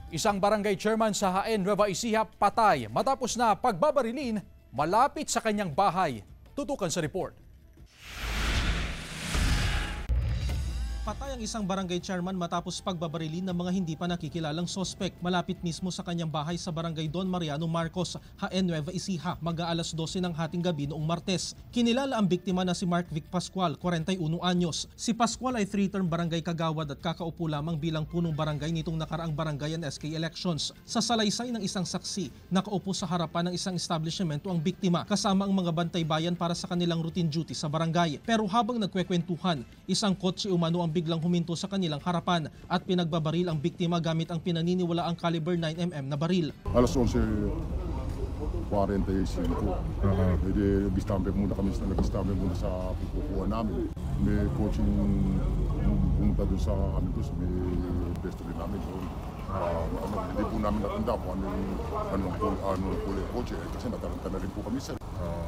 Isang barangay chairman sa Jaén, Nueva Ecija patay matapos na pagbabarilin malapit sa kanyang bahay. Tutukan sa report. Patay ang isang barangay chairman matapos pagbabarilin ng mga hindi pa nakikilalang sospek malapit mismo sa kanyang bahay sa barangay Don Mariano Marcos, Jaén, Nueva Ecija, mag-aalas 12 ng hating gabi noong Martes. Kinilala ang biktima na si Mark Vic Pascual, 41 anyos. Si Pascual ay 3-term barangay kagawad at kakaupo lamang bilang punong barangay nitong nakaraang barangay and SK elections. Sa salaysay ng isang saksi, nakaupo sa harapan ng isang establishmento ang biktima kasama ang mga bantay bayan para sa kanilang routine duty sa barangay. Pero habang nagkwekwentuhan, isang kotse umano ang biglang huminto sa kanilang harapan at pinagbabaril ang biktima gamit ang pinaniniwalaang caliber 9mm na baril. Alas 11:45. Nag-istampe muna kami sa pupukuha namin. May coaching pumunta doon sa amin doon, may best rin namin doon. Hindi po namin natanda kung anong kotse kasi nataranta na rin po kami sir.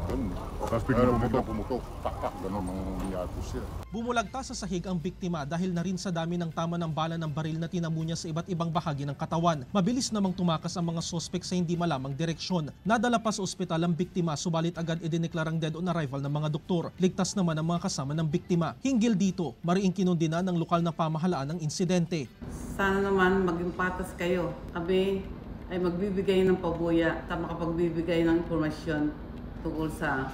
Ganun. Tapos biglang pumutok. Tak, ganun ang nangyari po siya. Bumulagta sa sahig ang biktima dahil na rin sa dami ng tama ng bala ng baril na tinamo niya sa iba't ibang bahagi ng katawan. Mabilis namang tumakas ang mga sospek sa hindi malamang direksyon. Nadala pa sa ospital ang biktima subalit agad idineklarang dead on arrival ng mga doktor. Ligtas naman ang mga kasama ng biktima. Hinggil dito, mariing kinundina ng lokal na pamahalaan ng insidente. Sana naman maging patas kayo. Kami ay magbibigay ng pabuya at makapagbibigay ng impormasyon tungkol sa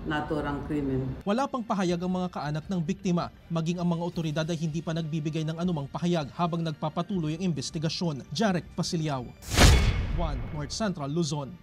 naturang krimen. Wala pang pahayag ang mga kaanak ng biktima, maging ang mga otoridad ay hindi pa nagbibigay ng anumang pahayag habang nagpapatuloy ang investigasyon. Jarek Pasiliao, 1 North Central Luzon.